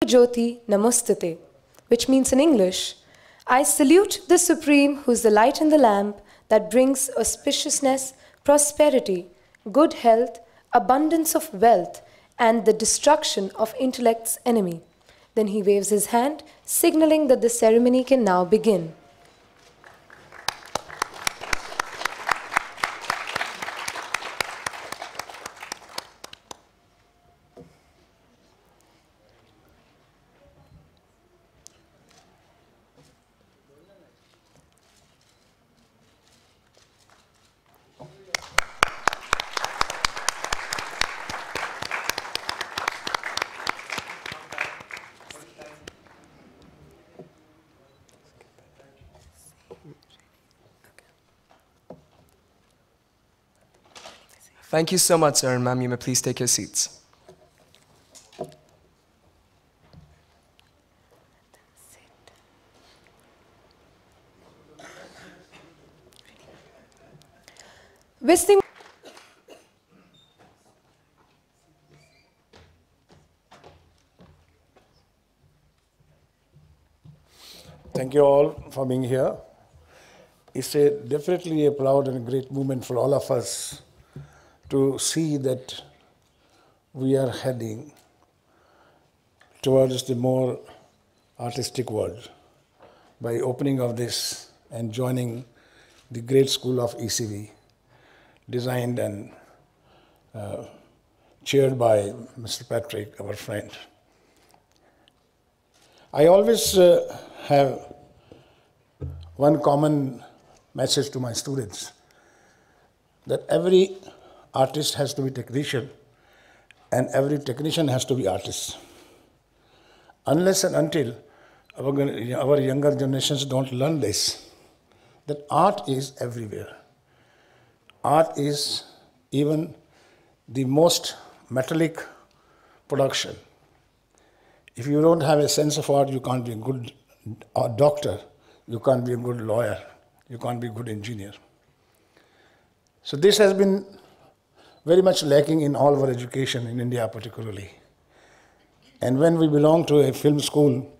Jyoti Namastate, which means in English, I salute the Supreme who is the light in the lamp that brings auspiciousness, prosperity, good health, abundance of wealth, and the destruction of intellect's enemy. Then he waves his hand, signaling that the ceremony can now begin. Thank you so much, sir and ma'am. You may please take your seats. Whistling. Thank you all for being here. It's definitely a proud and a great moment for all of us to see that we are heading towards the more artistic world by opening of this and joining the great school of ECV, designed and chaired by Mr. Patrick, our friend. I always have one common message to my students, that every artist has to be technician and every technician has to be artist. Unless and until our younger generations don't learn this, that art is everywhere. Art is even the most metallic production. If you don't have a sense of art, you can't be a good doctor, you can't be a good lawyer, you can't be a good engineer. So this has been very much lacking in all our education in India particularly. And when we belong to a film school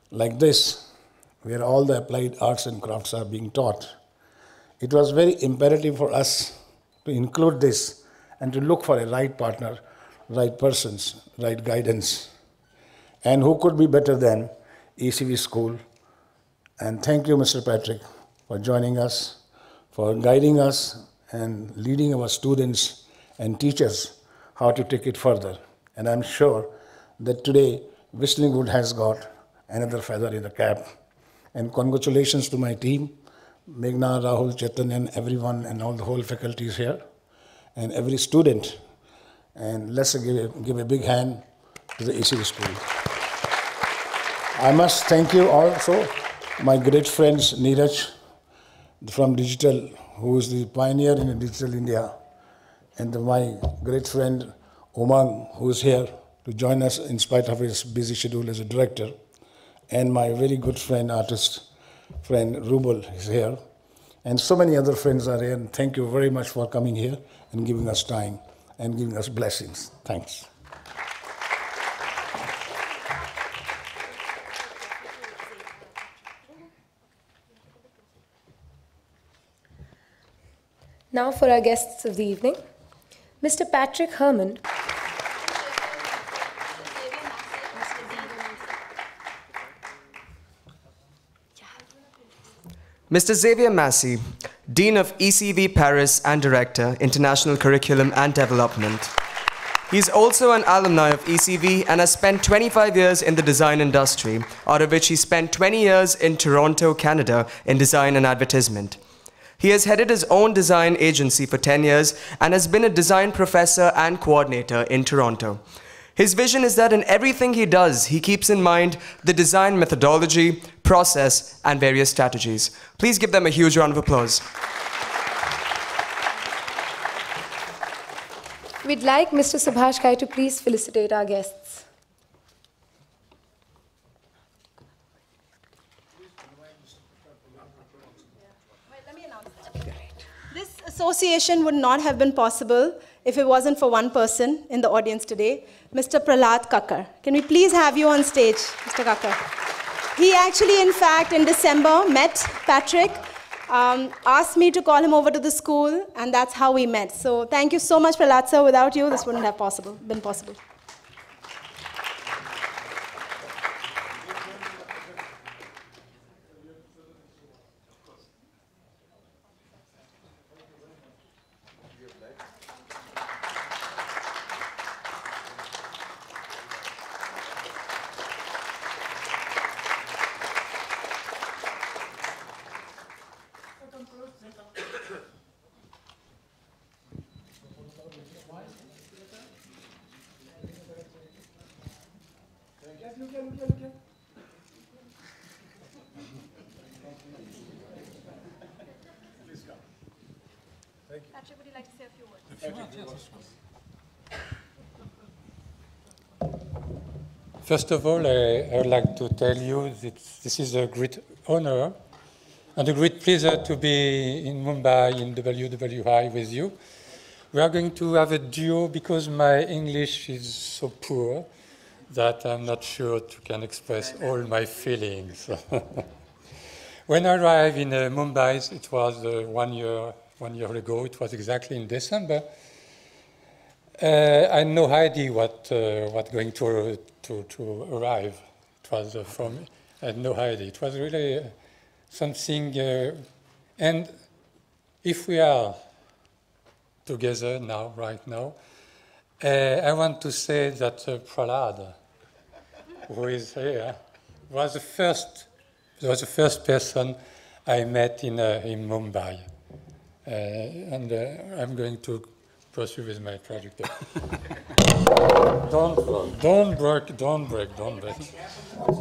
like this, where all the applied arts and crafts are being taught, it was very imperative for us to include this and to look for a right partner, right persons, right guidance. And who could be better than ECV School? And thank you, Mr. Patrick, for joining us, for guiding us and leading our students and teachers how to take it further. And I'm sure that today Whistling Wood has got another feather in the cap. And congratulations to my team, Meghna, Rahul, Chetan, and everyone, and all the whole faculties here, and every student. And let's give a big hand to the ECV School. I must thank you also, my great friends Neeraj from Digital, who is the pioneer in Digital India, and my great friend Umang, who is here to join us in spite of his busy schedule as a director, and my very good friend, artist friend Rubal is here, and so many other friends are here, and thank you very much for coming here and giving us time and giving us blessings. Thanks. Now for our guests of the evening, Mr. Patrick Herman. Mr. Xavier Massey, Dean of ECV Paris and Director, International Curriculum and Development. He's also an alumni of ECV and has spent 25 years in the design industry, out of which he spent 20 years in Toronto, Canada, in design and advertisement. He has headed his own design agency for 10 years and has been a design professor and coordinator in Toronto. His vision is that in everything he does, he keeps in mind the design methodology, process, and various strategies. Please give them a huge round of applause. We'd like Mr. Subhash Ghai to please felicitate our guests. This association would not have been possible if it wasn't for one person in the audience today, Mr. Prahlad Kakkar. Can we please have you on stage, Mr. Kakkar? He actually, in fact, in December, met Patrick, asked me to call him over to the school, and that's how we met. So thank you so much, Prahlad sir. Without you, this wouldn't have been possible. Patrick, would you like to say a few words? First of all, I would like to tell you that this is a great honor and a great pleasure to be in Mumbai in WWI with you. We are going to have a duo because my English is so poor that I'm not sure to can express all my feelings. When I arrived in Mumbai, it was 1 year ago. It was exactly in December. I had no idea what going to arrive. It was I had no idea. It was really something. And if we are together now, right now, I want to say that Prahlad, who is here, was the first person I met in Mumbai. And I'm going to pursue with my project. Don't break.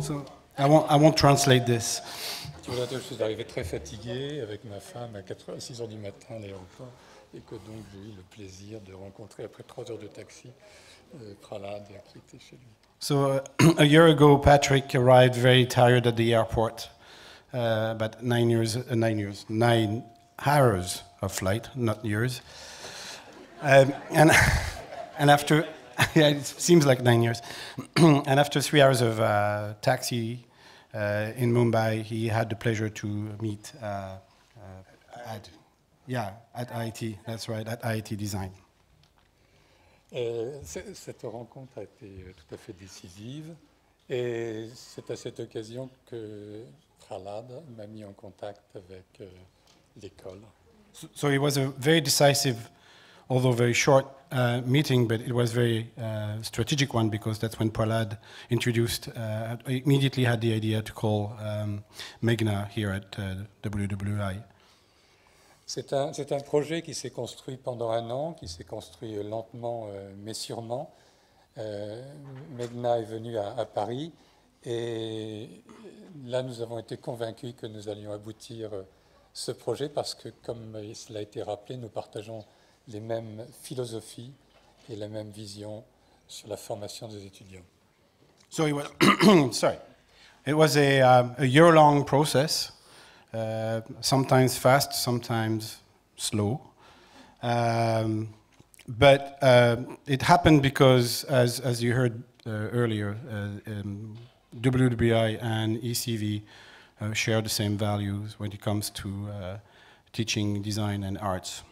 So I won't translate this. Je suis arrivé très fatigué avec ma femme à 6 heures du matin à l'aéroport et que donc j'ai eu le plaisir de rencontrer après 3 heures de taxi Prahlad qui était chez lui. So a year ago, Patrick arrived very tired at the airport. About 9 hours of flight, not years. And after, yeah, it seems like 9 years. And after 3 hours of taxi in Mumbai, he had the pleasure to meet at IIT. That's right, at IIT Design. Cette rencontre a été tout à fait décisive et c'est à cette occasion que Prahlad m'a mis en contact avec l'école. So it was a very decisive, although very short meeting, but it was very strategic one because that's when Prahlad immediately had the idea to call Meghna here at WWI. C'est un projet qui s'est construit pendant 1 an, qui s'est construit lentement mais sûrement. Meghna est venue à Paris et là nous avons été convaincus que nous allions aboutir ce projet parce que, comme cela a été rappelé, nous partageons les mêmes philosophies et la même vision sur la formation des étudiants. So it was, sorry, it was a year-long process, sometimes fast, sometimes slow. But it happened because, as you heard earlier, WWI and ECV share the same values when it comes to teaching design and arts.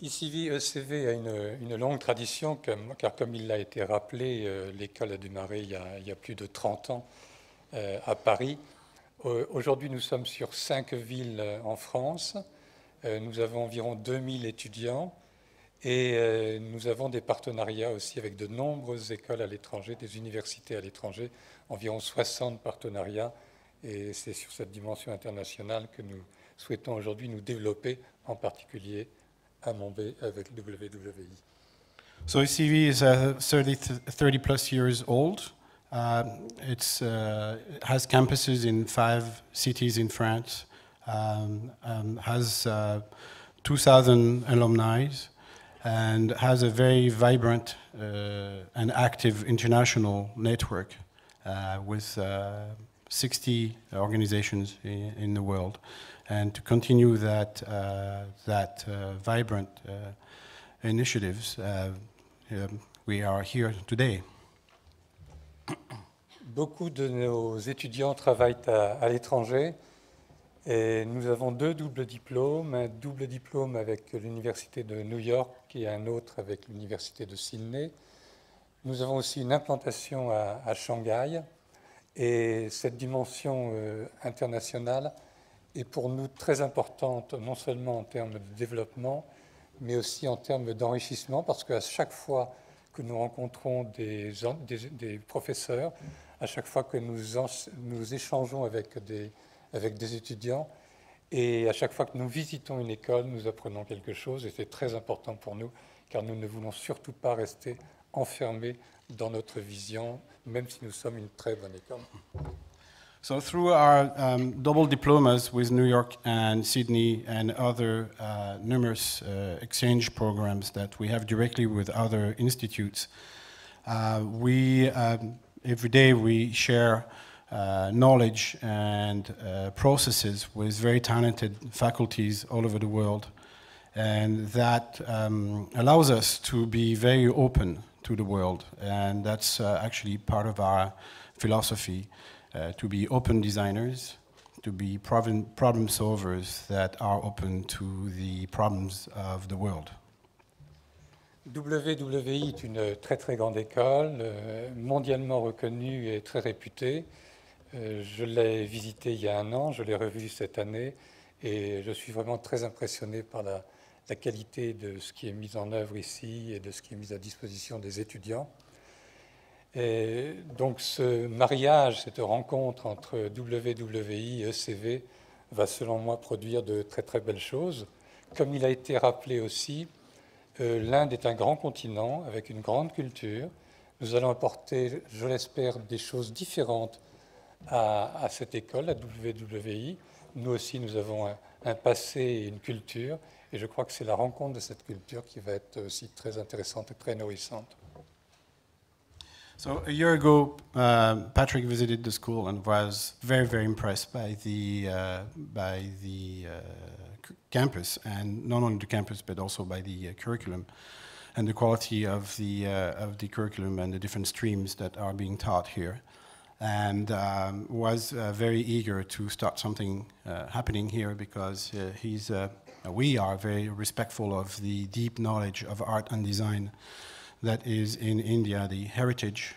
ECV a une longue tradition, car comme il a été rappelé, l'école a démarré il y a plus de 30 ans à Paris. Aujourd'hui, nous sommes sur 5 villes en France. Nous avons environ 2000 étudiants et nous avons des partenariats aussi avec de nombreuses écoles à l'étranger, des universités à l'étranger, environ 60 partenariats. Et c'est sur cette dimension internationale que nous souhaitons aujourd'hui nous développer, en particulier à Mumbai avec WWI. So ECV is 30 plus years old. It has campuses in 5 cities in France, has 2,000 alumni, and has a very vibrant and active international network with 60 organizations in the world, and to continue that vibrant initiatives, we are here today. Beaucoup de nos étudiants travaillent à l'étranger et nous avons 2 doubles diplômes, un double diplôme avec l'Université de New York et un autre avec l'Université de Sydney. Nous avons aussi une implantation à Shanghai et cette dimension internationale est pour nous très importante, non seulement en termes de développement, mais aussi en termes d'enrichissement, parce qu'à chaque fois que nous rencontrons des professeurs, à chaque fois que nous échangeons avec des étudiants, et à chaque fois que nous visitons une école, nous apprenons quelque chose, et c'est très important pour nous, car nous ne voulons surtout pas rester enfermés dans notre vision, même si nous sommes une très bonne école. So through our double diplomas with New York and Sydney and other numerous exchange programs that we have directly with other institutes, every day we share knowledge and processes with very talented faculties all over the world. And that allows us to be very open to the world. And that's actually part of our philosophy. To be open designers, to be problem solvers that are open to the problems of the world. WWI est une très très grande école, mondialement reconnue et très réputée. Je l'ai visitée il y a 1 an, je l'ai revue cette année et je suis vraiment très impressionné par la qualité de ce qui est mis en œuvre ici et de ce qui est mis à disposition des étudiants. Et donc ce mariage, cette rencontre entre WWI et ECV va selon moi produire de très très belles choses. Comme il a été rappelé aussi, l'Inde est un grand continent avec une grande culture. Nous allons apporter, je l'espère, des choses différentes à cette école, à WWI. Nous aussi, nous avons un passé et une culture, et je crois que c'est la rencontre de cette culture qui va être aussi très intéressante et très nourrissante. So a year ago, Patrick visited the school and was very, very impressed by the campus, and not only the campus but also by the curriculum and the quality of the curriculum and the different streams that are being taught here, and was very eager to start something happening here because we are very respectful of the deep knowledge of art and design that is in India, the heritage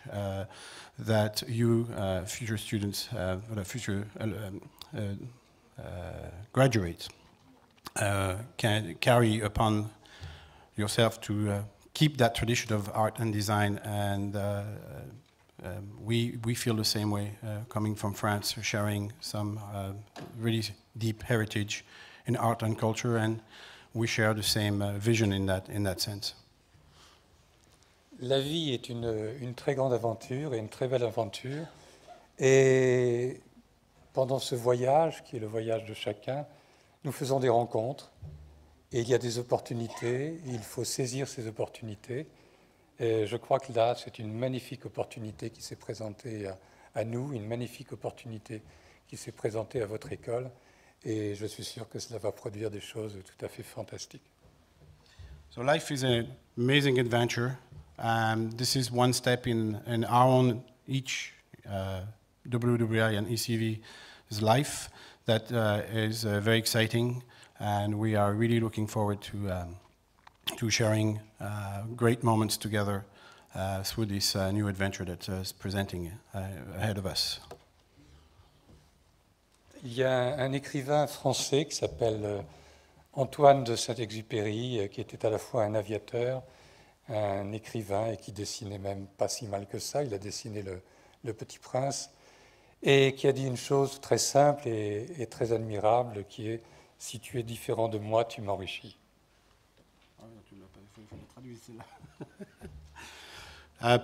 that you future students, future graduates can carry upon yourself to keep that tradition of art and design. And we feel the same way coming from France, sharing some really deep heritage in art and culture, and we share the same vision in that sense. La vie est une très grande aventure et une très belle aventure. Et pendant ce voyage, qui est le voyage de chacun, nous faisons des rencontres. Et il y a des opportunités. Il faut saisir ces opportunités. Et je crois que là, c'est une magnifique opportunité qui s'est présentée à nous, une magnifique opportunité qui s'est présentée à votre école. Et je suis sûr que cela va produire des choses tout à fait fantastiques. So life is an amazing adventure. This is one step in our own, each WWI and ECV's life that is very exciting, and we are really looking forward to sharing great moments together through this new adventure that is presenting ahead of us. Il y a un écrivain français qui s'appelle Antoine de Saint-Exupéry, qui était à la fois un aviateur, un écrivain et qui dessinait même pas si mal que ça. Il a dessiné le Petit Prince et qui a dit une chose très simple et très admirable qui est « Si tu es différent de moi, tu m'enrichis ».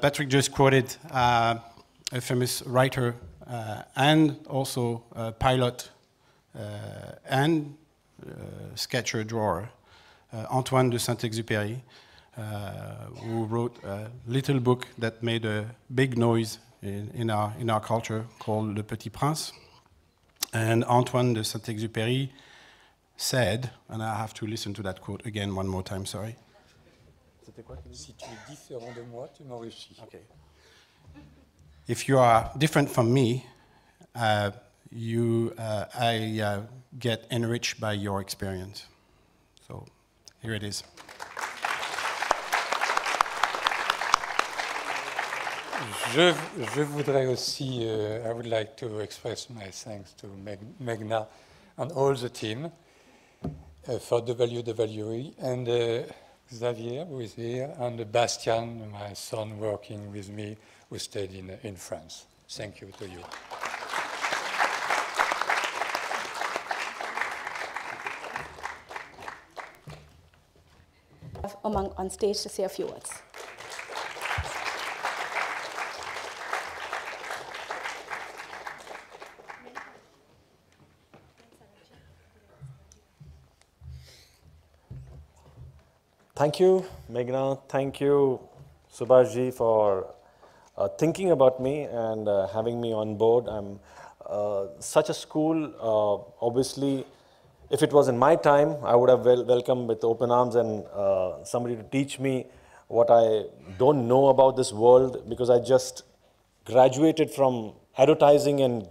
Patrick just quoted a famous writer and also a pilot and sketcher drawer, Antoine de Saint-Exupéry, who wrote a little book that made a big noise in our culture called Le Petit Prince. And Antoine de Saint-Exupéry said, and I have to listen to that quote again one more time, sorry. Si tu es différent de moi, tu m'enrichis. Okay. If you are different from me, I get enriched by your experience. So here it is. Je voudrais aussi, I would like to express my thanks to Meghna and all the team for WWE, and Xavier, who is here, and Bastian, my son, working with me, who stayed in France. Thank you to you. On stage to say a few words. Thank you, Meghna. Thank you, Subhashji, for thinking about me and having me on board. I'm such a school. Obviously, if it was in my time, I would have welcomed with open arms and somebody to teach me what I don't know about this world, because I just graduated from advertising and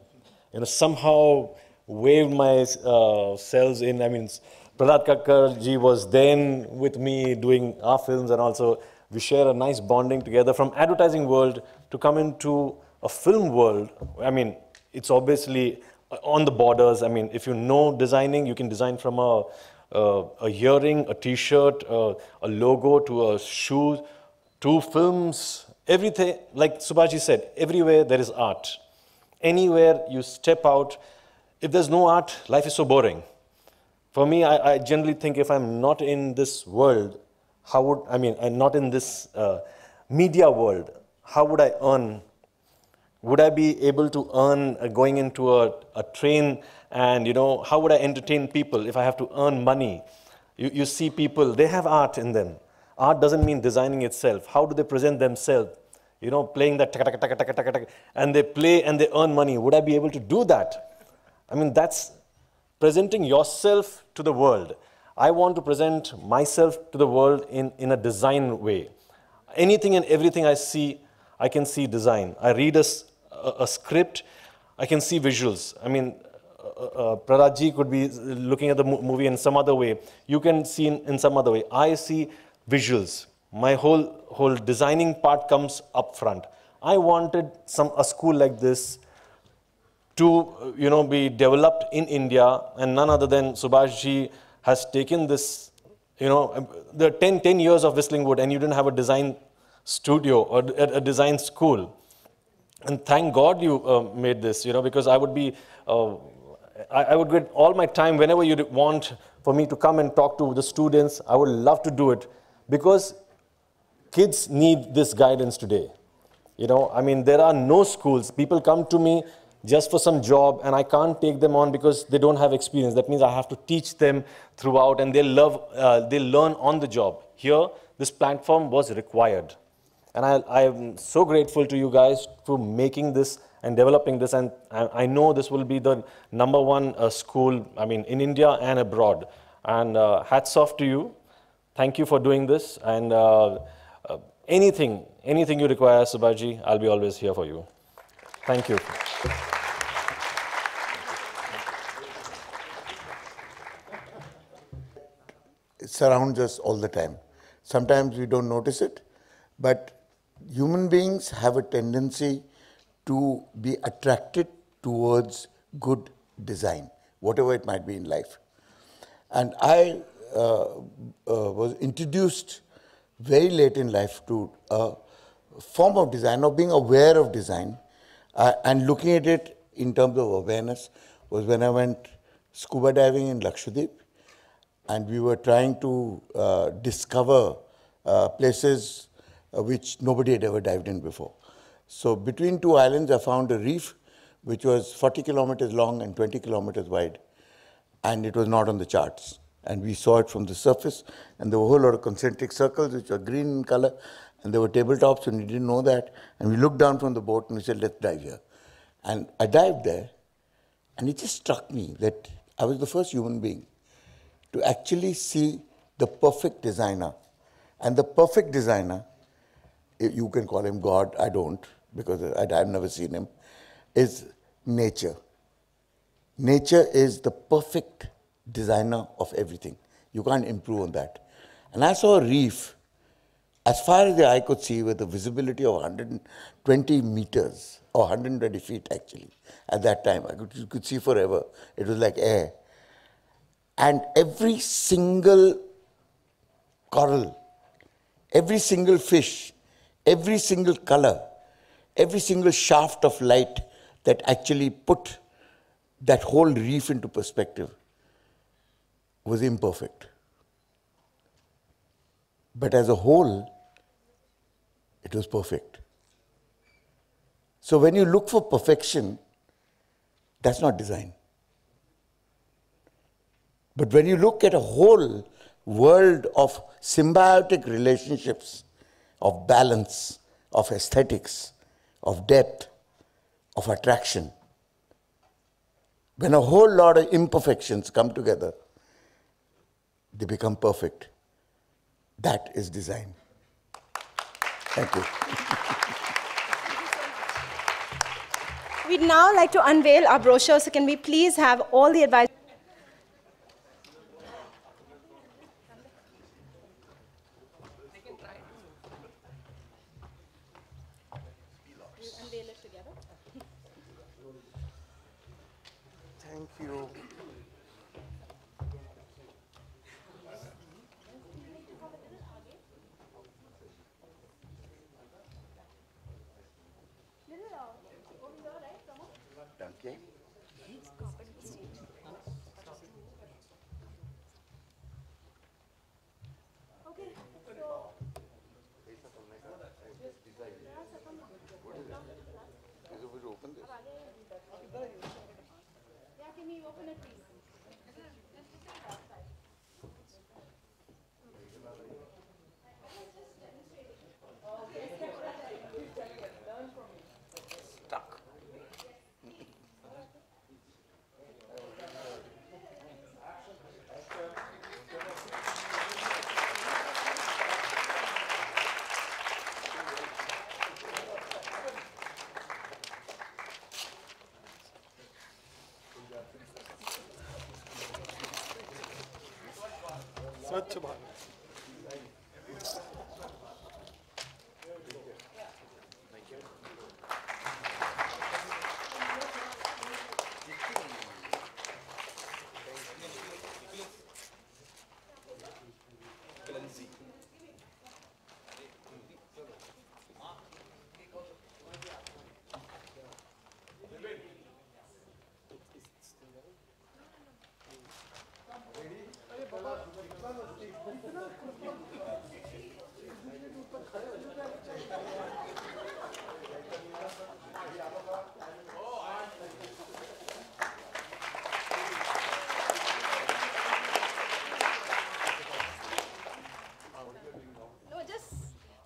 somehow waved my selves in. I mean, Prahlad Kakkar ji was then with me doing our films, and also we share a nice bonding together from advertising world to come into a film world. I mean, it's obviously on the borders. I mean, if you know designing, you can design from a earring, a t-shirt, a logo, to a shoe, to films, everything. Like Subhashji said, everywhere there is art. Anywhere you step out, if there's no art, life is so boring. For me, I generally think if I'm not in this world, I'm not in this media world, how would I earn? Would I be able to earn going into a train, and how would I entertain people if I have to earn money? You see people, they have art in them. Art doesn't mean designing itself. How do they present themselves? Playing that taka taka taka taka taka taka, and they play and they earn money. Would I be able to do that? I mean, that's presenting yourself to the world. I want to present myself to the world in a design way. Anything and everything I see, I can see design. I read a script, I can see visuals. I mean, Prahlad could be looking at the movie in some other way. You can see in some other way. I see visuals. My whole designing part comes up front. I wanted a school like this to be developed in India, and none other than Subhashji has taken this. The 10 years of Whistling Wood, and you didn't have a design studio or a design school. And thank God you made this, because I would be, I would get all my time whenever you want for me to come and talk to the students. I would love to do it, because kids need this guidance today. I mean, there are no schools. People come to me just for some job, and I can't take them on because they don't have experience. That means I have to teach them throughout, and they learn on the job. Here, this platform was required. And I am so grateful to you guys for making this and developing this, and I know this will be the #1 school, in India and abroad. And hats off to you. Thank you for doing this, and anything you require, Subhashji, I'll be always here for you. Thank you. It surrounds us all the time. Sometimes we don't notice it, but human beings have a tendency to be attracted towards good design, whatever it might be in life. And I was introduced very late in life to a form of design, of being aware of design, and looking at it in terms of awareness, was when I went scuba diving in Lakshadweep, and we were trying to discover places which nobody had ever dived in before. So between two islands, I found a reef which was 40 kilometers long and 20 kilometers wide, and it was not on the charts. And we saw it from the surface, and there were a whole lot of concentric circles which were green in color, And there were tabletops, and we didn't know that. And we looked down from the boat and we said, let's dive here. And I dived there, and it just struck me that I was the first human being to actually see the perfect designer. And the perfect designer, you can call him God, I don't, because I've never seen him, is nature. Nature is the perfect designer of everything. You can't improve on that. And I saw a reef as far as the eye could see with a visibility of 120 meters, or 120 feet actually, at that time. You could see forever. It was like air. And every single coral, every single fish, every single color, every single shaft of light that actually put that whole reef into perspective was imperfect. But as a whole, it was perfect. So when you look for perfection, that's not design. But when you look at a whole world of symbiotic relationships, of balance, of aesthetics, of depth, of attraction, when a whole lot of imperfections come together, they become perfect. That is design. Thank you. We'd now like to unveil our brochure, so can we please have all the advisors. Thank you. Okay.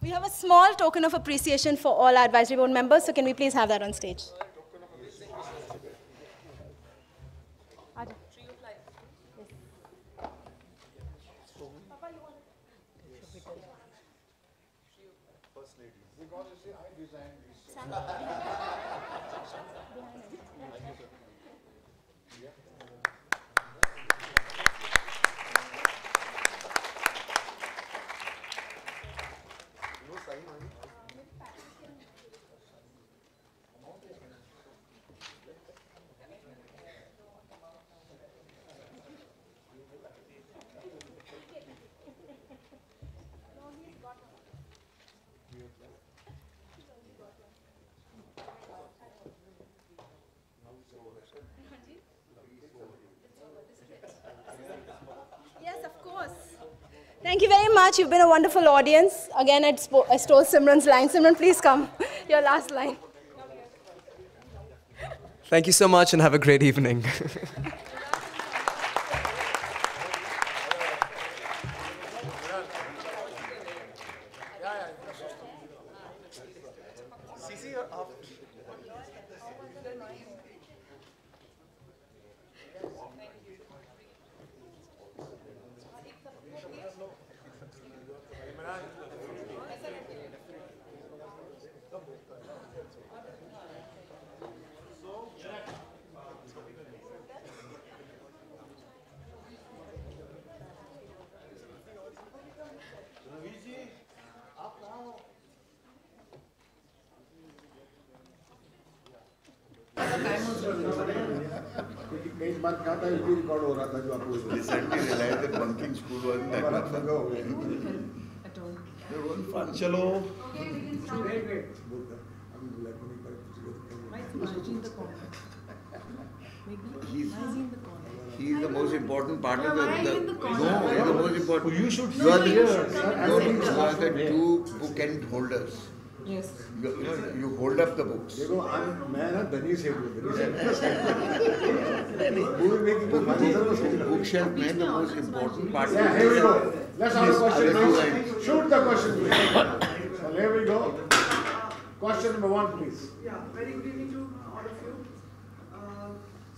We have a small token of appreciation for all our advisory board members, so can we please have that on stage? Yes, of course. Thank you very much. You've been a wonderful audience. Again, I stole Simran's line. Simran, please come. Your last line. Thank you so much and have a great evening. Yeah, yeah. कई बार कहा था ये record हो रहा था जो आपको Recently realized that bunking school wasn't that much fun. It was fun. चलो. He's the most important part of the. No, he's the most important. You should. You are the two bookend holders. Yes. You hold up the books. देखो मैं ना धनी से हूँ movie making में Bookshelf में the most important part. Yeah, here we go. Let's have a question now. Shoot the question, please. Well, here we go. Question number 1, please. Yeah, very good evening to all of you.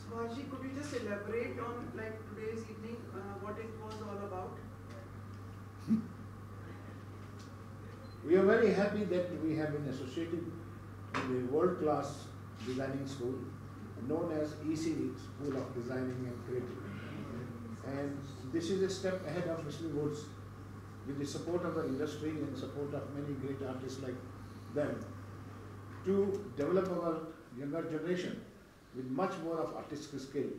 Subhaji, could you just elaborate on like today's evening, what it was all about? We are very happy that we have been associated with the world-class designing school known as ECV, School of Designing and Creativity. And this is a step ahead of Muslim Woods with the support of the industry and support of many great artists like them to develop our younger generation with much more of artistic skill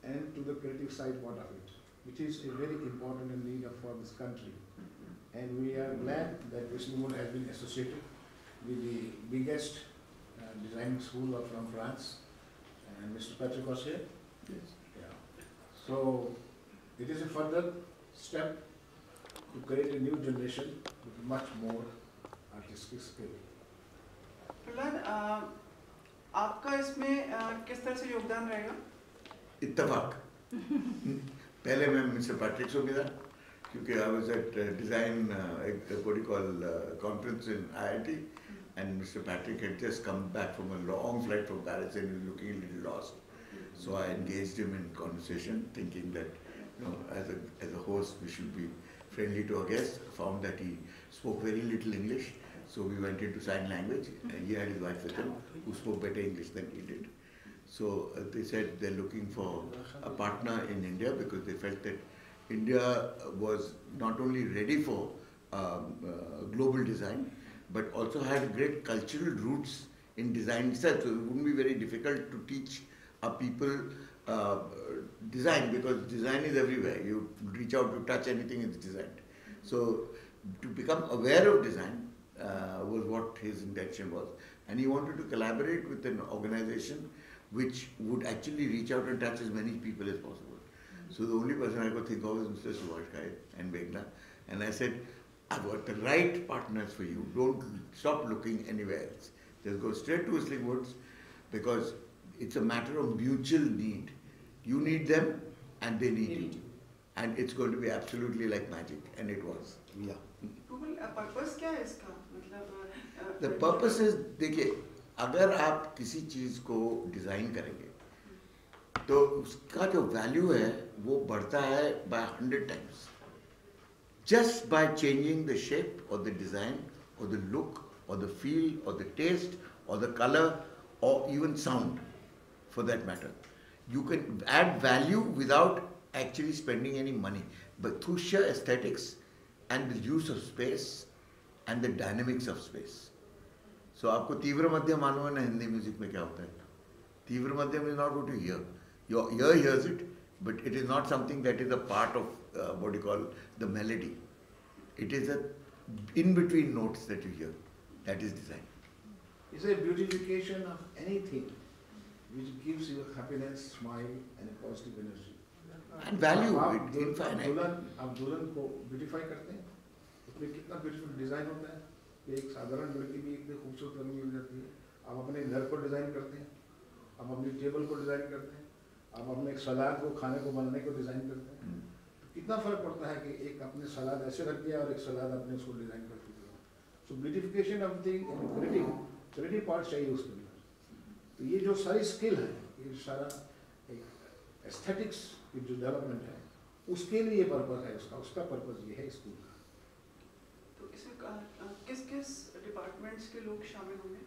and to the creative side part of it, which is a very important and need for this country. And we are glad that Muslim Wood has been associated with the biggest design school from France, and Mr. Patrick was here. Yes. Yeah. So it is a further step to create a new generation with much more artistic skill. Prahlad, आपका इसमें किस तरह से योगदान रहेगा? इत्तेफाक. पहले मैं मिस्टर पैट्रिक से मिला क्योंकि I was at design what do you call conference in IIT, and Mr. Patrick had just come back from a long flight from Paris and he was looking a little lost. So I engaged him in conversation, thinking that as a host we should be friendly to our guest. Found that he spoke very little English, so we went into sign language, and he had his wife with him who spoke better English than he did. So they said they're looking for a partner in India because they felt that India was not only ready for global design, but also had great cultural roots in design itself. So it wouldn't be very difficult to teach our people design, because design is everywhere. You reach out to touch anything, it's designed. So to become aware of design was what his intention was. And he wanted to collaborate with an organization which would actually reach out and touch as many people as possible. So the only person I could think of is Mr. Subhash Ghai and Meghna. And I said, I've got the right partners for you. Don't stop looking anywhere else. Just go straight to Whistling Woods, because it's a matter of mutual need. You need them and they need you. And it's going to be absolutely like magic. And it was. Yeah. Purpose क्या है इसका? The purpose is, देखिए, अगर आप किसी चीज़ को design करेंगे तो उसका जो वैल्यू है वो बढ़ता है by 100 times. Just by changing the shape or the design or the look or the feel or the taste or the color or even sound, for that matter. You can add value without actually spending any money, but through sheer aesthetics and the use of space and the dynamics of space. So आपको तीव्र मध्यम मालूम है ना Hindi music में क्या होता है? तीव्र मध्यम is not what you hear. Your ear hears it, but it is not something that is a part of what you call the melody. It is a in-between notes that you hear. That is design. It's a beautification of anything which gives you happiness, smile, and a positive energy. And value, infinite. आप दुल्हन को beautify करते हैं, उसमें कितना beautiful design होता है. एक साधारण लड़की भी इतनी खूबसूरत रंग मिल जाती है. आप अपने घर को डिजाइन करते हैं, आप अपनी टेबल को डिजाइन करते हैं, आप अपने एक सलाद को खाने को बनाने को डिजाइन करते हैं. तो कितना फर्क पड़ता है कि एक अपने सलाद ऐसे रख दिया और एक सलाद अपने उसको डिजाइन कर दिया. So beautification of thing and creative part चाहिए उसके अंदर. तो ये जो सारी स्किल है, ये सारा एक एस्थेटिक्स की जो डेवलपमेंट है, उसके लिए पर्पस है उसका पर्पस ये है स्कूल का. तो इसमें किस डिपार्टमेंट्स के लोग शामिल होंगे?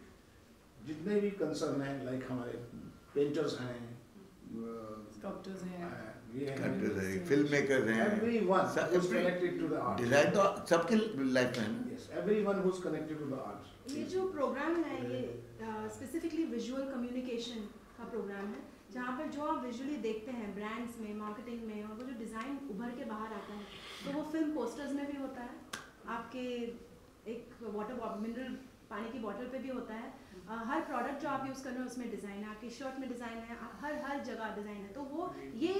जितने भी कंसर्न हैं, लाइक हमारे पेंटर्स हैं, स्कल्पटर्स हैं, फिल्म मेकर्स हैं, everyone who's connected to the art. Design तो सबके लाइफ में है. Yes, everyone who's connected to the art. ये जो प्रोग्राम है ये स्पेसिफिकली विजुअल कम्युनिकेशन का प्रोग्राम है, जहाँ पर जो आप विजुअली देखते हैं ब्रांड्स में, मार्केटिंग में, और वो जो डिज़ाइन उभर के बाहर आता है, तो वो फिल्म पोस्टर्स में भी होता है, आपके एक वाटर मिनरल पानी की बॉटल पे भी होता है, हर प्रोडक्ट जो आप यूज़ कर रहे हैं उसमें डिज़ाइन है, आपकी शर्ट में डिज़ाइन है, हर जगह डिज़ाइन है। तो वो ये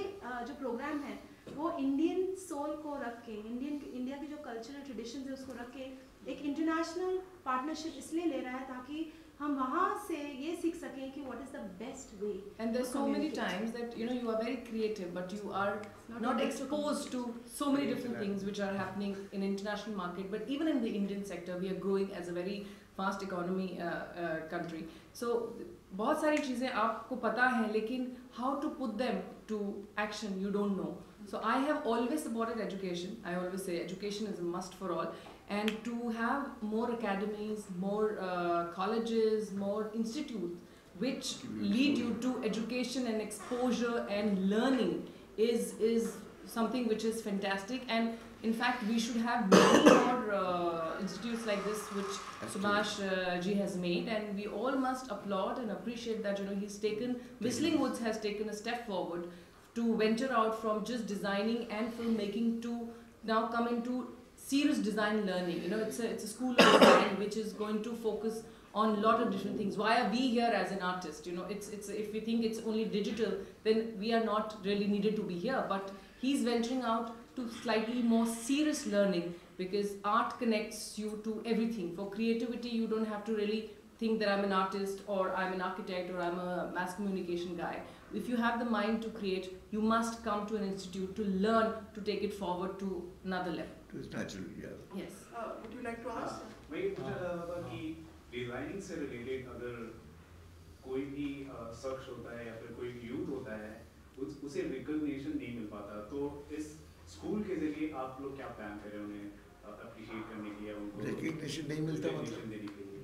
जो प्रोग्राम है वो इंडियन सोल को रख के, इंडिया की जो कल्चरल ट्रेडिशन है उसको रख के एक इंटरनेशनल पार्टनरशिप इसलिए ले रहा है ताकि हम वहाँ से ये सीख सकें कि what is the best way. And there's so many times that you are very creative, but you are not exposed to so many different things which are happening in international market. But even in the Indian sector, we are growing as a very fast economy country. So बहुत सारी चीजें आपको पता है, लेकिन how to put them to action you don't know. So I have always supported education. I always say education is a must for all. And to have more academies, more colleges, more institutes which lead you to education and exposure and learning is something which is fantastic. And in fact, we should have many more institutes like this which Subhash ji has made, and we all must applaud and appreciate that he's taken, Whistling Woods has taken a step forward to venture out from just designing and filmmaking to now come into serious design learning. It's a school of design which is going to focus on a lot of different things. Why are we here as an artist? It's if we think it's only digital, then we are not really needed to be here. But he's venturing out to slightly more serious learning, because art connects you to everything. For creativity, you don't have to really think that I'm an artist or I'm an architect or I'm a mass communication guy. If you have the mind to create, you must come to an institute to learn to take it forward to another level. It's natural, yeah. Yes. Would you like to ask? मैं ये पूछना चाह रहा था कि designing से related अगर कोई भी शख्स होता है या फिर कोई यूथ होता है, उसे रिकॉग्निशन नहीं मिल पाता, तो इस स्कूल के जरिए आप लोग क्या प्लान कर रहे हैं उन्हें अप्रिशिएट करने के लिए, उनको रिकॉग्निशन नहीं मिलता मतलब देने के लिए?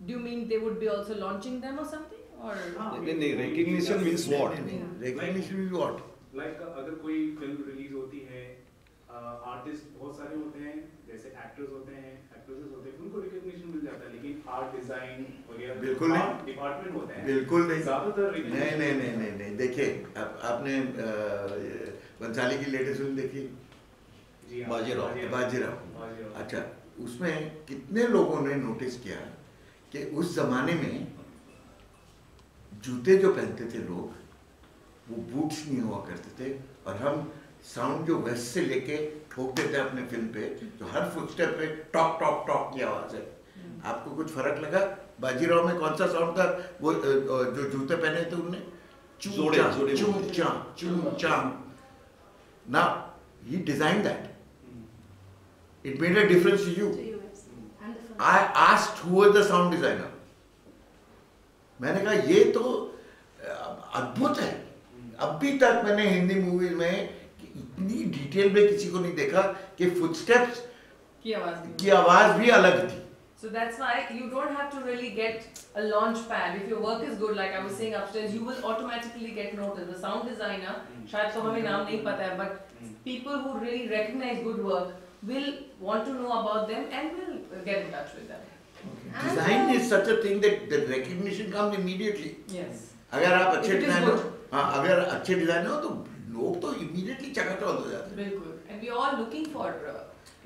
Do you mean they would be also launching them or something? Or recognition means what? Recognition means what? Like अगर कोई फिल्म रिलीज होती है, आर्टिस्ट बहुत सारे होते हैं, जैसे एक्टर्स होते हैं, एक्ट्रेसेस होते हैं, उनको रिकॉग्निशन मिल जाता है, लेकिन आर्ट डिजाइन वगैरह बिल्कुल नहीं, डिपार्टमेंट होते हैं, बिल्कुल नहीं, ज़्यादातर नहीं। देखिए, आपने बंसाली की लेटेस्ट फिल्म देखी? बाजीराव। अच्छा, उसमें कितने लोगों ने नोटिस किया कि उस जमाने में जूते जो पहनते थे लोग, वो बूट्स नहीं हुआ करते थे, और हम साउंड जो वेस्ट से लेके ठोक देते हैं अपने फिल्म पे, तो हर फुटस्टेप पे टॉक टॉक टॉक की आवाज है। आपको कुछ फर्क लगा? बाजीराव में कौन सा साउंड था? वो जो जूते पहने थे उनने, चूचा। Now he designed that. It made a difference to you. I asked who was the sound designer. मैंने कहा ये तो अद्भुत है। अभी तक मैंने हिंदी मूवीज में इतनी डिटेल में किसी को नहीं देखा कि फुटस्टेप्स की आवाज भी अलग थी। So that's why you don't have to really get a launch pad. If your work is good, like I was saying upstairs, you will automatically get noticed. The sound designer, शायद तो हमें नाम नहीं पता है, but people who really recognize good work will want to know about them and will get in touch with them. Okay. Design is such a thing that the recognition comes immediately. Yes. अगर आप अच्छे designer हो, हाँ, अगर अच्छे designer हो तो लोग तो immediately चकाचौंध हो जाते हैं। बिल्कुल. And we are all looking for.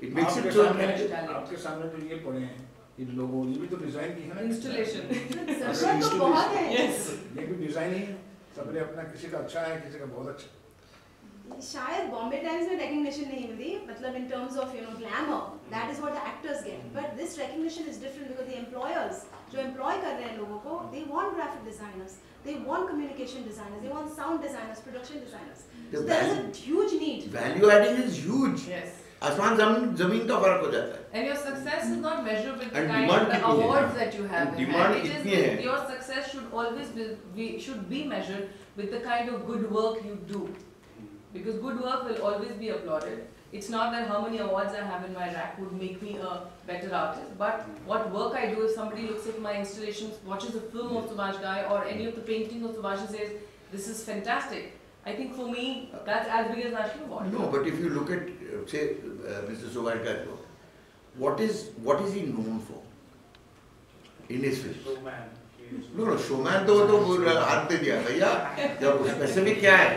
It makes it so attractive. आपके सामने तो ये पड़े हैं, इन लोगों ये भी तो डिजाइन की है ना। Installation. सर तो बहुत है। Yes. ये भी डिजाइन ही है, सबने अपना, किसी का अच्छा है, किसी का बहुत अच्छा। शायद बॉम्बे टाइम्स में recognition नहीं मिलती, मतलब in terms of glamour, that is what the actors get. But this recognition is different because the employers जो employ कर रहे हैं लोगों को, they want graphic designers, they want communication designers, they want sound designers, production designers. So there is a huge need. Value adding is huge. Yes. आसमान जमीन का फर्क हो जाता है। And your success is not measured with the And kind of the demand awards that you have. Demand It कितनी is, है? your success should always should be measured with the kind of good work you do. Because good work will always be applauded. It's not that how many awards I have in my rack would make me a better artist, but what work I do. If somebody looks at my installations, watches a film of Subhash Ghai or any of the painting of Subhash and says, this is fantastic, I think for me, that's as big as national award. No, but if you look at, say, Mr. Subhash Ghai's work, what is he known for in his films? Showman, no no showman तो हाथ दे दिया भैया, जब specific क्या है?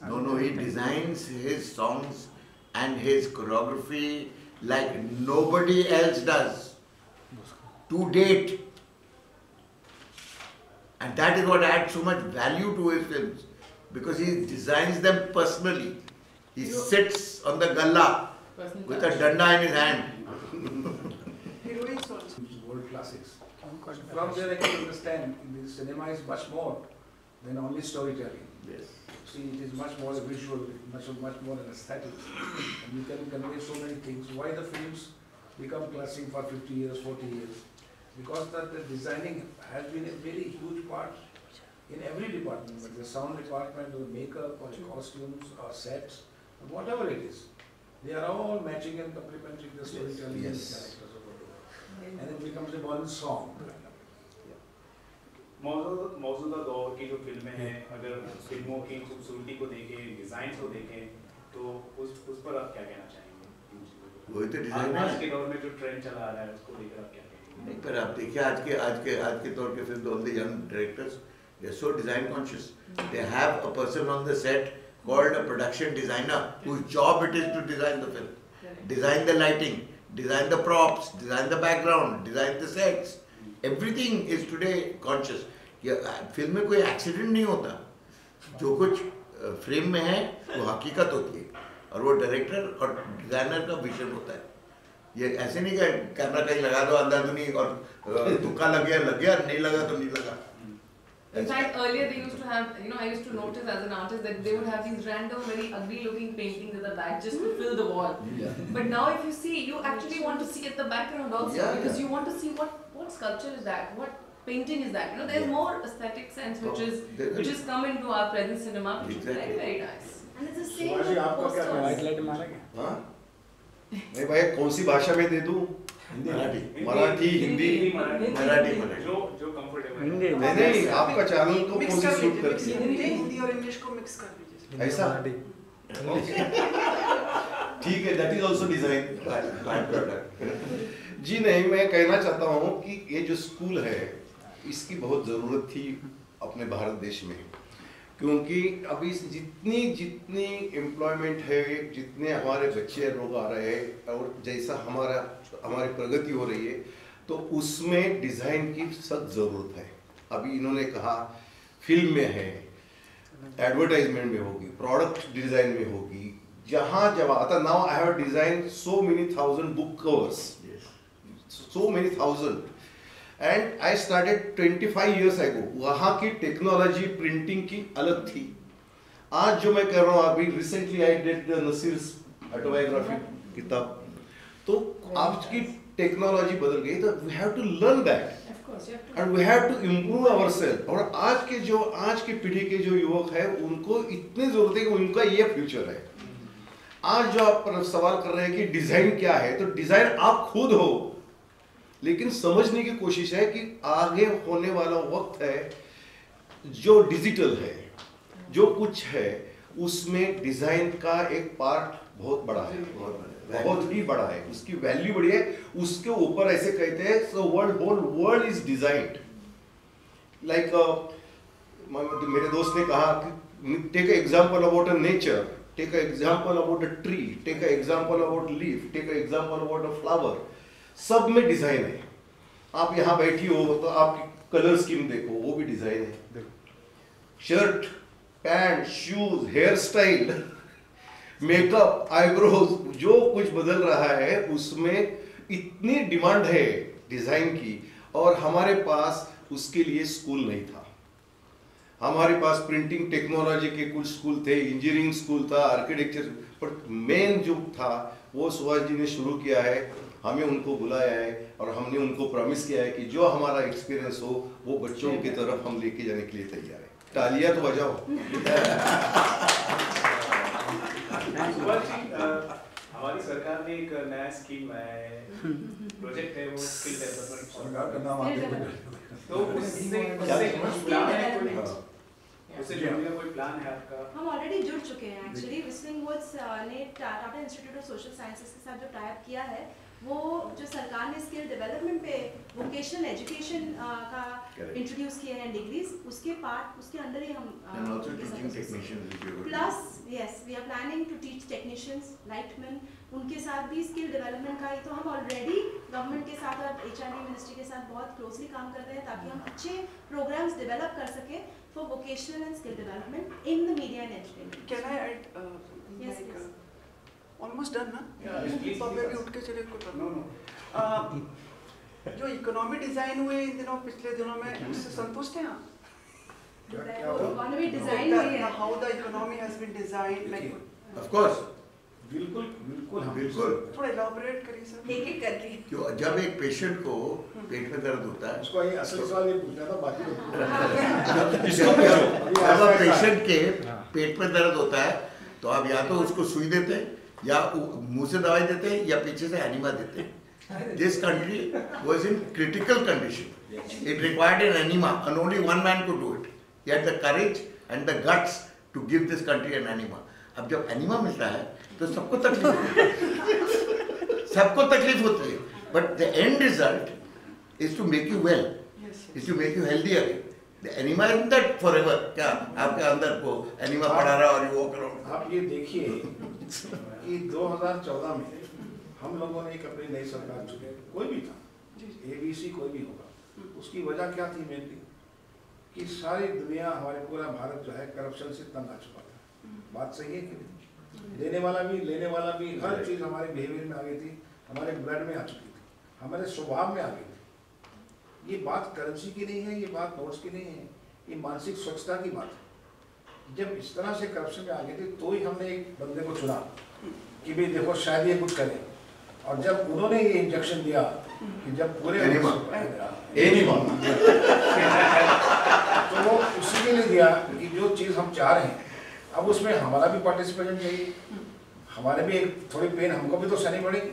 No, no, he designs his songs and his choreography like nobody else does to date. And that is what adds so much value to his films, because he designs them personally. He sits on the galla with a danda in his hand. Heroines also. World classics. From there I can understand the cinema is much more than only storytelling. Yes. See, it is much more visual, much more an aesthetic. And you can convey so many things. Why the films become classic for 50 years, 40 years? Because the designing has been a very huge part in every department, whether the sound department or makeup or costumes or sets, or whatever it is. They are all matching and complementing the storytelling and characters of the world. And it becomes a one song. मौजूदा दौर की जो फिल्में हैं, अगर फिल्मों की खूबसूरती को देखें, डिजाइन को देखें, तो उस पर आप क्या कहना चाहेंगे? वही तो डिजाइन आज के दौर में जो ट्रेंड चला आ रहा है उसको लेकर आप क्या कहेंगे? नहीं, पर आप देखिए आज के दौर के film, all the young directors, they are so design conscious. They have a person on the set called a production designer whose job it is to design the film, design the lighting, design the props, design the background, design the sets. Everything is today conscious. Film में कोई accident नहीं होता, जो कुछ frame में है वो हकीकत होती है, और वो डायरेक्टर और डिजाइनर का विजन होता है. ये ऐसे नहीं कि कैमरा कहीं लगा दो अंधाधुनी और तुक्का लग गया, नहीं लगा तो नहीं लगा. In fact, earlier they used to have, I used to notice as an artist that they would have these random, very ugly looking paintings at the back just to fill the wall. Yeah. But now if you see, you actually want to see at the background also, because you want to see what sculpture is that, what painting is that. There's more aesthetic sense which is come into our present cinema, which is very, very nice. And it's the same with posters. White light मारेंगे? हाँ? नहीं भाई, कौन सी भाषा में दे दूँ? मराठी, हिंदी, मराठी. जो comfortable है. नहीं, आपका चैनल को कौन सी सूट करती है? हिंदी और इंग्लिश को मिक्स कर दीजिए. ऐसा? ठीक है, that is also design. जी नहीं, मैं कहना चाहता हूँ कि ये जो स्कूल है, इसकी बहुत ज़रूरत थी अपने भारत देश में, क्योंकि अभी जितनी एम्प्लॉयमेंट है, जितने हमारे बच्चे लोग आ रहे हैं और जैसा हमारी प्रगति हो रही है, तो उसमें डिज़ाइन की सख्त ज़रूरत है. अभी इन्होंने कहा फिल्म में है, एडवर्टाइजमेंट में होगी, प्रोडक्ट डिज़ाइन में होगी, जहाँ आता. Now I have design so many thousand book covers, so many thousand, and I started 25 years ago. वहाँ की टेक्नोलॉजी प्रिंटिंग की अलग थी. आज जो मैं कर रहा हूँ, अभी recently I did Naseer's autobiography किताब, तो आज की टेक्नोलॉजी बदल गई, तो we have to learn that and we have to improve ourselves. और आज की पीढ़ी के जो युवक है, उनको इतनी जरूरत है कि उनका ये फ्यूचर है. आज जो आप सवाल कर रहे हैं कि डिजाइन क्या है, तो डिजाइन आप खुद हो, लेकिन समझने की कोशिश है कि आगे होने वाला वक्त है जो डिजिटल है, जो कुछ है उसमें डिजाइन का एक पार्ट बहुत बड़ा है, बहुत ही बड़ा है, उसकी वैल्यू बड़ी है. उसके ऊपर ऐसे कहते हैं, so whole world is designed. Like मेरे दोस्त ने कहा कि take example about a nature, take example about a tree, take example about leaf, take example about a flower. सब में डिजाइन है. आप यहाँ बैठी हो तो आपकी कलर स्कीम देखो, वो भी डिजाइन है. Shirt, pant, shoes, hair style, makeup, eyebrows, जो कुछ बदल रहा है उसमें इतनी डिमांड है डिजाइन की, और हमारे पास उसके लिए स्कूल नहीं था. हमारे पास प्रिंटिंग टेक्नोलॉजी के कुछ स्कूल थे, इंजीनियरिंग स्कूल था, आर्किटेक्चर, पर मेन जो था वो सुभाष जी ने शुरू किया है. हमें उनको बुलाया है और हमने उनको प्रॉमिस किया है कि जो हमारा एक्सपीरियंस हो वो बच्चों की तरफ हम लेके जाने के लिए तैयार है. तालियां तो बजाओ. हमारी सरकार ने एक नया स्कीम लाया है, प्रोजेक्ट है वो स्किल डेवलपमेंट. तो उससे जुड़ने का कोई प्लान है आपका? हम ऑलरेडी जुड़ चुके हैं एक्चुअली. विस्लिंग वुड्स ने Tata institute of social sciences के साथ जो टाई अप किया है, वो जो सरकार ने स्किल डेवलपमेंट पे वोकेशनल एजुकेशन का इंट्रोड्यूस किए हैं डिग्रीज, उसके अंदर ही हम plus yes we are planning to teach technicians, lightman, उनके साथ भी स्किल डेवलपमेंट का ही तो हम ऑलरेडी गवर्नमेंट के साथ और HRD मिनिस्ट्री के साथ बहुत क्लोजली काम कर रहे हैं ताकि हम अच्छे प्रोग्राम्स डेवलप कर सकें for vocational and skill development in the media and entertainment. Can I add yes almost done ना? भी उठ के चले को नो जो इकोनॉमी डिजाइन हुए इन दिनों पिछले दिनों में उससे संतुष्ट हैं आप? इकोनॉमी डिजाइन हुई है, how the economy has been designed like of course बिल्कुल बिल्कुल बिल्कुल थोड़ा एलैबोरेट करिए सर एक एक करके। क्यों जब एक पेशेंट को पेट में दर्द होता है उसको ये असली सवाल ये पूछना था, बाकी जब पेशेंट के पेट में दर्द होता है तो आप या तो उसको सुई देते हैं या मुंह से दवाई देते हैं या पीछे से एनिमा देते हैं। This country was in critical condition. It required an enema and only one man could do it. He had the courage and the guts to give this country an enema. अब जब enema मिलता है तो सबको तकलीफ होती है, सबको तकलीफ होती है, but the end result is to make you well, is to make you healthy again. The enema isn't that forever. क्या आपके अंदर को एनिमा पड़ा रहा और वो करो। आप ये देखिए कि 2014 में हम लोगों ने एक अपनी नई सरकार चुनी, कोई भी था, ABC कोई भी होगा, उसकी वजह क्या थी मेनली कि सारी दुनिया, हमारे पूरा भारत जो है करप्शन से तंग आ चुका था। बात सही है कि नहीं? देने वाला भी लेने वाला भी, हर चीज़ हमारे बिहेवियर में आ गई थी, हमारे ब्लड में आ चुकी थी, हमारे स्वभाव में आ गई थी। ये बात करेंसी की नहीं है, ये बात नोट्स की नहीं है, ये मानसिक स्वच्छता की बात है। जब इस तरह से करप्शन में आ गई थी तो ही हमने एक बंदे को चुना कि भाई देखो शायद ये कुछ करें, और जब उन्होंने ये इंजेक्शन दिया कि जब पूरे तो वो उसी के लिए दिया कि जो चीज़ हम चाह रहे हैं, अब उसमें हमारा भी पार्टिसिपेशन चाहिए, हमारे भी एक थोड़ी पेन हमको भी तो सहनी पड़ेगी।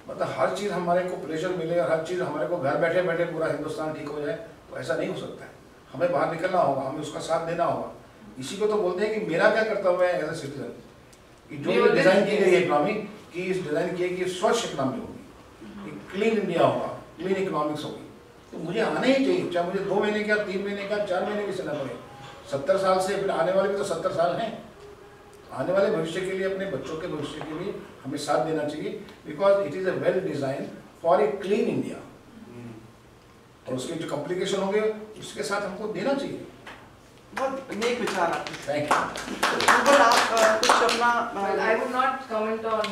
मतलब हर चीज़ हमारे को प्रेशर मिले और हर चीज़ हमारे को घर बैठे बैठे पूरा हिंदुस्तान ठीक हो जाए, तो ऐसा नहीं हो सकता है। हमें बाहर निकलना होगा, हमें उसका साथ देना होगा। इसी को तो बोलते हैं कि मेरा क्या कर्तव्य है एज ए सिटीजन, कि जो डिज़ाइन की गई इकोनॉमी कि इस डिज़ाइन किए कि स्वच्छ इकोनॉमी होगी, क्लीन इंडिया होगा, क्लीन इकोनॉमिक्स होगी, तो मुझे आना ही चाहिए, चाहे मुझे 2 महीने का, 3 महीने का, 4 महीने भी चलना पड़े। 70 साल से फिर आने वाले भी तो 70 साल हैं। आने वाले भविष्य के लिए, अपने बच्चों के भविष्य के लिए हमें साथ देना चाहिए, because it is a well design for a clean India. और उसके जो कॉम्प्लिकेशन होंगे उसके साथ हमको देना चाहिए। बहुत नेक विचार आपके। Thank you. आप कुछ अपना Well, I would not comment on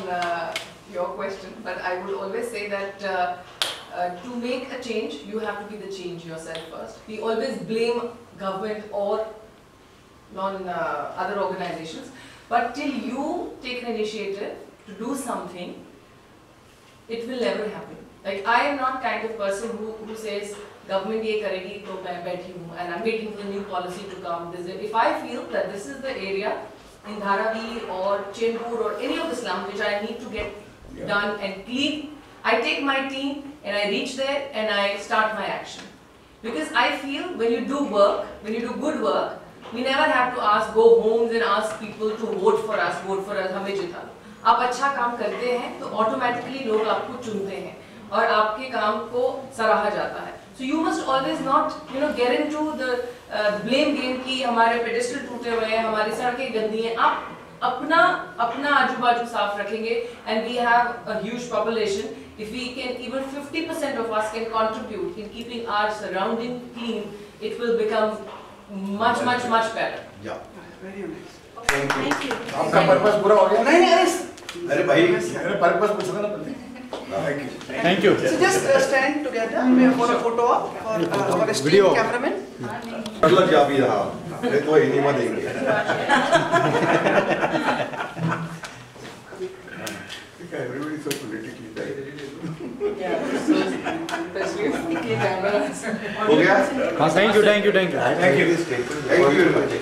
your question, but I would always say that to make a change, you have to be the change yourself first. We always blame government or other organizations, but till you take an initiative to do something, it will never happen. Like, I am not kind of person who says government ये करेगी तो मैं बैठी हूँ and I'm waiting for the new policy to come. If I feel that this is the area in Dharavi or Chembur or any of the slums which I need to get done and clean, I take my team and I reach there and I start my action. Because I feel when you do work, when you do good work, we never have to go homes and ask people to vote for us, हमें जिता दो। आप अच्छा काम करते हैं तो automatically लोग आपको चुनते हैं और आपके काम को सराहा जाता है। So you must always not, get into the blame game कि हमारे पेडिस्टल टूटे हुए हैं, हमारी सड़कें गंदी हैं। आप अपना आजू-बाजू साफ रखेंगे and we have a huge population. If we can, even 50% of us can contribute in keeping our surrounding clean, it will become much better. Yeah. Very nice. Thank you. आपका पर्पस पूरा हो गया? नहीं, अरे भाई मेरा पर्पस पूछना ना पड़ता। Thank you. So just stand together for a photo op for our esteemed cameraman. मतलब जा भी रहा, नहीं तो इन्हीं में देंगे। Everybody is so politically tight. हो गया? हाँ, thank you. Thank you very much.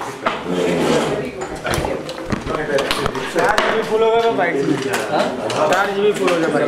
4 GB full हो गया भाई। 4 GB फुल हो गया भाई।